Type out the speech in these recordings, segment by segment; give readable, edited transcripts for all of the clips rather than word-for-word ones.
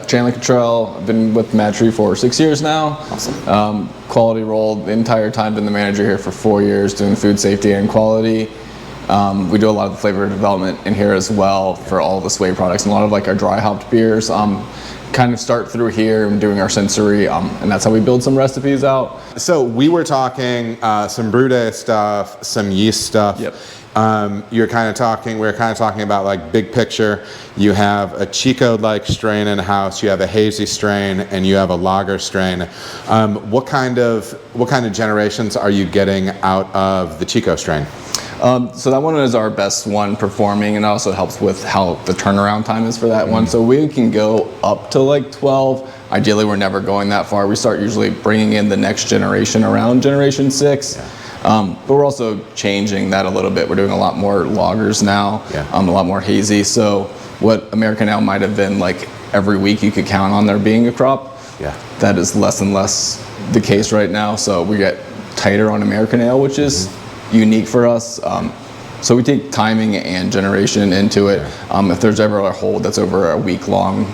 Chandler Cottrell. I've been with Madtree for 6 years now. Awesome. Quality role the entire time. Been the manager here for 4 years, doing food safety and quality. We do a lot of the flavor development in here as well for all the Sway products, and a lot of like our dry hopped beers. Kind of start through here and doing our sensory, and that's how we build some recipes out. So we were talking some brew day stuff, some yeast stuff. Yep. We were kind of talking about like big picture. You have a Chico-like strain in house, you have a hazy strain, and you have a lager strain. What kind of generations are you getting out of the Chico strain? So that one is our best one performing, and it also helps with how the turnaround time is for that one. So we can go up to like 12. Ideally, we're never going that far. We start usually bringing in the next generation around generation 6. But we're also changing that a little bit. We're doing a lot more lagers now, a lot more hazy. So what American Ale might have been like every week you could count on there being a crop, that is less and less the case right now. So we get tighter on American Ale, which is unique for us. So we take timing and generation into it. If there's ever a hold that's over a week long,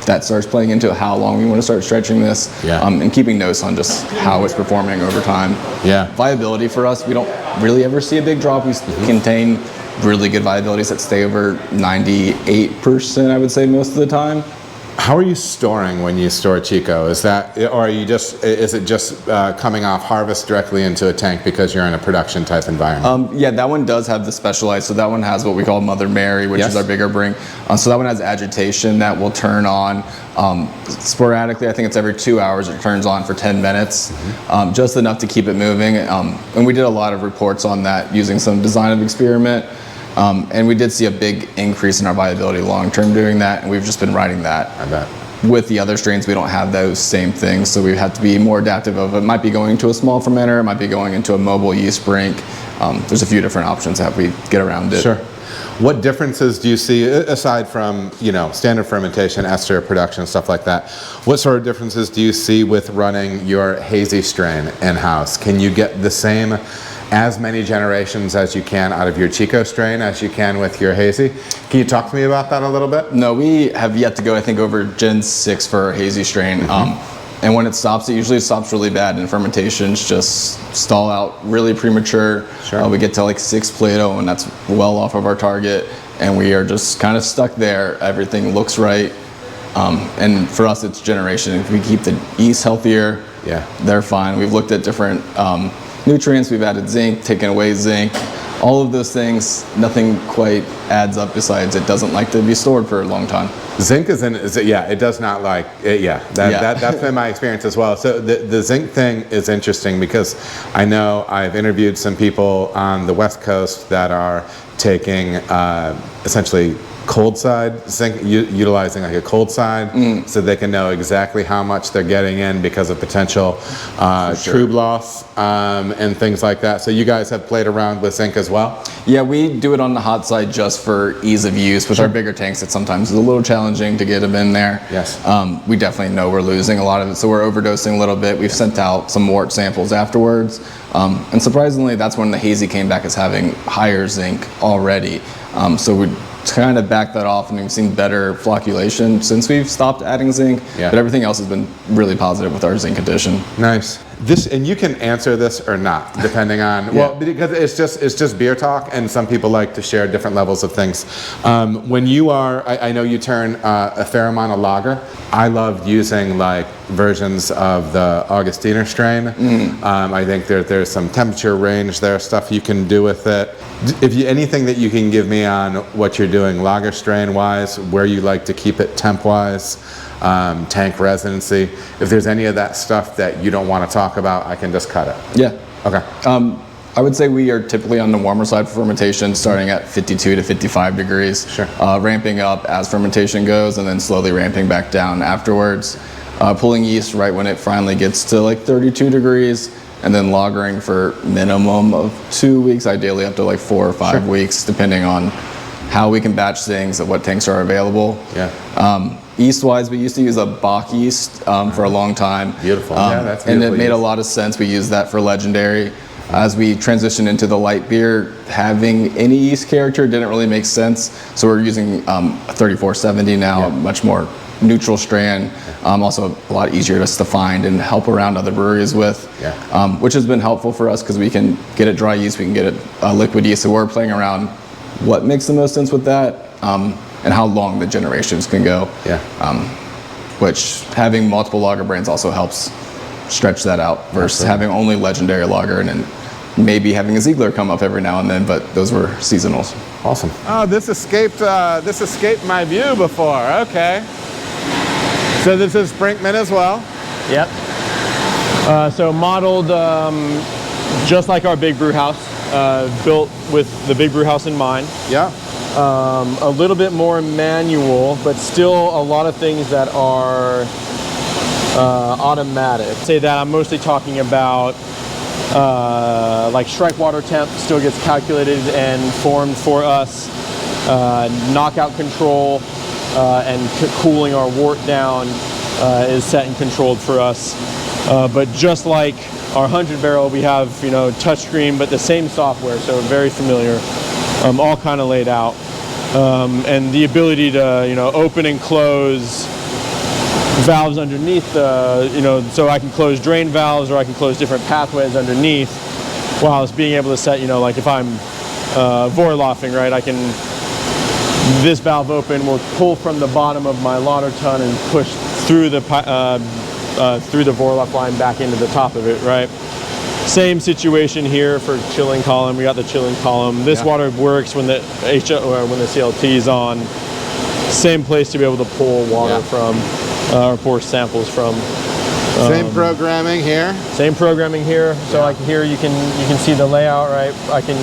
that starts playing into how long we want to start stretching this, and keeping notes on just how it's performing over time. Viability for us, we don't really ever see a big drop. We contain really good viabilities that stay over 98%, I would say, most of the time. How are you storing when you store Chico? Is it just coming off harvest directly into a tank because you're in a production type environment? Yeah, that one does have the specialized. So that one has what we call Mother Mary, which is our bigger bring. So that one has agitation that will turn on sporadically. I think it's every 2 hours it turns on for 10 minutes, just enough to keep it moving. And we did a lot of reports on that using some design of experiment. And we did see a big increase in our viability long-term doing that, and we've just been riding that. I bet. With the other strains, we don't have those same things, so we have to be more adaptive of it. Might be going to a small fermenter, it might be going into a mobile yeast brink. There's a few different options that we get around it. Sure. What differences do you see, aside from standard fermentation, ester production, stuff like that, what sort of differences do you see with running your hazy strain in-house? Can you get the same as many generations as you can out of your Chico strain as you can with your hazy? Can you talk to me about that a little bit? No, we have yet to go, I think, over Gen 6 for our hazy strain. And when it stops, it usually stops really bad, and fermentations just stall out really premature. We get to like 6 Plato, and that's well off of our target, and we are just kind of stuck there. Everything looks right. And for us, it's generation. If we keep the yeast healthier, they're fine. We've looked at different nutrients, we've added zinc, taken away zinc, all of those things, nothing quite adds up besides it doesn't like to be stored for a long time. Zinc it does not like it, that's been my experience as well. So the zinc thing is interesting because I know I've interviewed some people on the West Coast that are taking essentially cold side zinc, utilizing like a cold side, so they can know exactly how much they're getting in because of potential trube loss and things like that. So you guys have played around with zinc as well? Yeah, we do it on the hot side just for ease of use. With our bigger tanks, it sometimes is a little challenging to get them in there. We definitely know we're losing a lot of it, so we're overdosing a little bit. We've sent out some wort samples afterwards, and surprisingly, that's when the hazy came back as having higher zinc already. So we kind of back that off, and we've seen better flocculation since we've stopped adding zinc, but everything else has been really positive with our zinc addition. Nice. And you can answer this or not, depending on, well, because it's just beer talk, and some people like to share different levels of things. When you are, I know you turn a fair amount of lager. I love using like versions of the Augustiner strain. I think there's some temperature range there, stuff you can do with it. Anything that you can give me on what you're doing lager strain wise, where you like to keep it temp wise, tank residency. If there's any of that stuff that you don't want to talk about, I can just cut it. Okay. I would say we are typically on the warmer side for fermentation, starting at 52 to 55 degrees, ramping up as fermentation goes, and then slowly ramping back down afterwards. Pulling yeast right when it finally gets to like 32 degrees, and then lagering for minimum of 2 weeks, ideally up to like 4 or 5 weeks, depending on how we can batch things and what tanks are available. Yeast-wise, we used to use a Bach yeast for a long time. Beautiful. That's beautiful. And it made a lot of sense. We used that for Legendary. As we transitioned into the light beer, having any yeast character didn't really make sense. So we're using 3470 now, much more neutral strand. Also a lot easier just to find and help around other breweries with, which has been helpful for us because we can get it dry yeast, we can get it liquid yeast. So we're playing around what makes the most sense with that and how long the generations can go. Which having multiple lager brands also helps stretch that out versus having only legendary lager and then maybe having a Ziegler come up every now and then, but those were seasonals. Awesome. Oh, this escaped my view before. Okay. So this is Sprinkman as well. Yep. So modeled just like our big brew house, built with the big brew house in mind. Yeah. A little bit more manual, but still a lot of things that are automatic. Say that I'm mostly talking about like strike water temp still gets calculated and formed for us. Knockout control and cooling our wort down is set and controlled for us. But just like our 100 barrel, we have touchscreen, but the same software, so very familiar. All kind of laid out, and the ability to open and close valves underneath so I can close drain valves or I can close different pathways underneath, while it's being able to set like if I'm Vorlofing, right, I can this valve open will pull from the bottom of my lauter tun and push through the Vorloff line back into the top of it, right? Same situation here for chilling column. We got the chilling column. This water works when the CLT is on. Same place to be able to pull water from or pour samples from. Same programming here. Same programming here. So like here you can see the layout, right? I can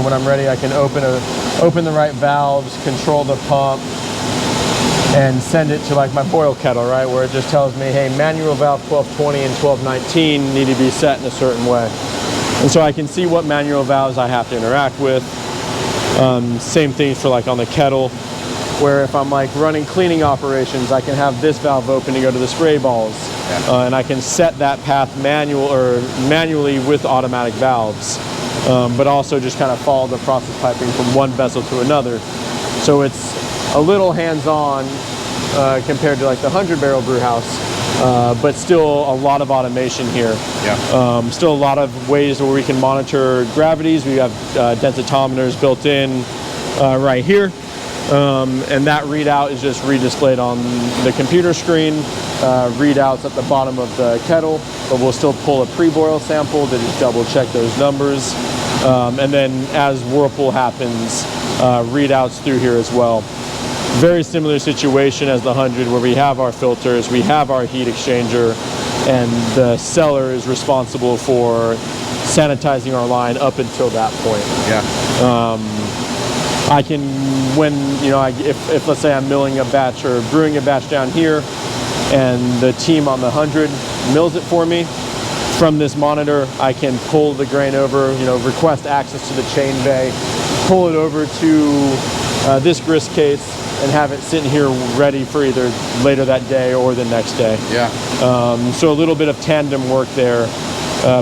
when I'm ready I can open the right valves, control the pump, and send it to like my boil kettle, right, where it just tells me, hey, manual valve 1220 and 1219 need to be set in a certain way. And so I can see what manual valves I have to interact with. Same things for like on the kettle, where if I'm like running cleaning operations, I can have this valve open to go to the spray balls. And I can set that path manually with automatic valves, but also just kind of follow the process piping from one vessel to another. So it's a little hands-on compared to like the 100 barrel brew house, but still a lot of automation here. Still a lot of ways where we can monitor gravities. We have densitometers built in right here, and that readout is just redisplayed on the computer screen. Readouts at the bottom of the kettle, but we'll still pull a pre-boil sample to just double check those numbers, and then as whirlpool happens, readouts through here as well. Very similar situation as the 100, where we have our filters, we have our heat exchanger, and the seller is responsible for sanitizing our line up until that point. I can, when if let's say I'm milling a batch or brewing a batch down here, and the team on the 100 mills it for me, from this monitor I can pull the grain over, request access to the chain bay, pull it over to this grist case, and have it sitting here ready for either later that day or the next day. So a little bit of tandem work there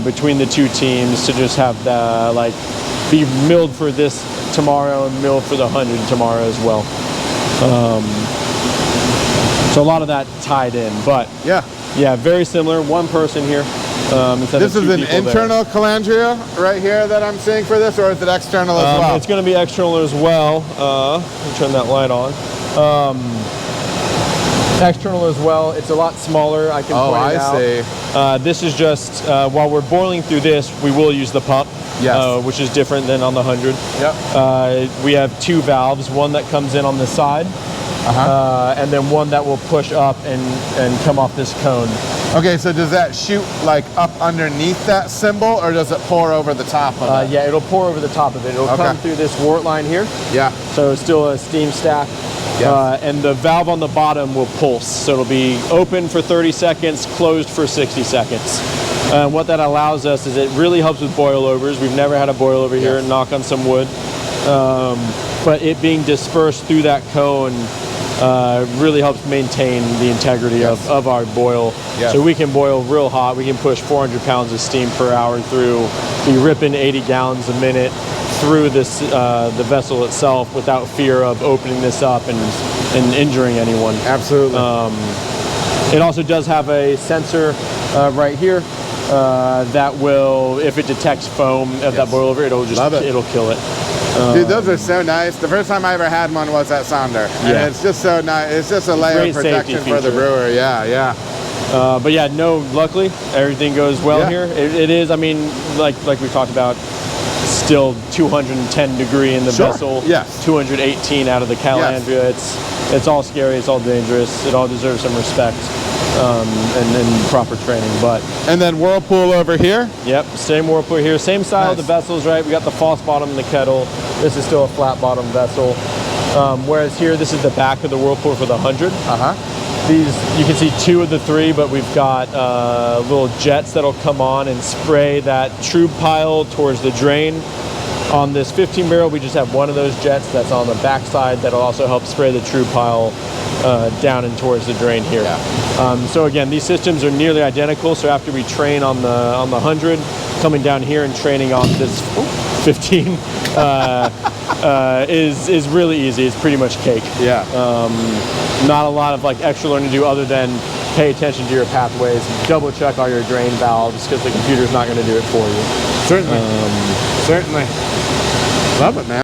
between the two teams to just have the be milled for this tomorrow and milled for the 100 tomorrow as well. So a lot of that tied in, but yeah, very similar. One person here. This is an internal calandria right here that I'm seeing for this, or is it external as well? It's going to be external as well. Let me turn that light on. External as well. It's a lot smaller. I can point it out. See. This is just while we're boiling through this, we will use the pump, which is different than on the 100. We have two valves, one that comes in on the side, and then one that will push up and come off this cone. Okay, so does that shoot like up underneath that cymbal, or does it pour over the top of it? Yeah, it'll pour over the top of it. It'll come through this wort line here. So it's still a steam stack. And the valve on the bottom will pulse. So it'll be open for 30 seconds, closed for 60 seconds. What that allows us is it really helps with boil overs. We've never had a boil over here, knock on some wood. But it being dispersed through that cone really helps maintain the integrity of our boil. So we can boil real hot. We can push 400 pounds of steam per hour through, be ripping 80 gallons a minute through this the vessel itself without fear of opening this up and and injuring anyone. Absolutely. It also does have a sensor right here that will, if it detects foam at that boil over, it'll kill it. Dude, those are so nice. The first time I ever had one was at Sonder, and it's just so nice. It's just a layer of protection for the brewer. Yeah. But yeah, no, luckily everything goes well here. It is, I mean, like we talked about, still 210 degree in the vessel. Yes. 218 out of the calandria. It's all scary. It's all dangerous. It all deserves some respect and proper training. And then whirlpool over here. Yep, same whirlpool here. Same style of the vessels, right? We got the false bottom in the kettle. This is still a flat bottom vessel. Whereas here, this is the back of the whirlpool for the 100. These, you can see 2 of the 3, but we've got little jets that'll come on and spray that trube pile towards the drain. On this 15 barrel, we just have 1 of those jets that's on the backside that'll also help spray the trube pile down and towards the drain here. So again, these systems are nearly identical. So after we train on the 100, coming down here and training on this 15 is really easy. It's pretty much cake. Not a lot of like extra learning to do other than pay attention to your pathways, double check all your drain valves because the computer's not going to do it for you. Certainly. Love it, man.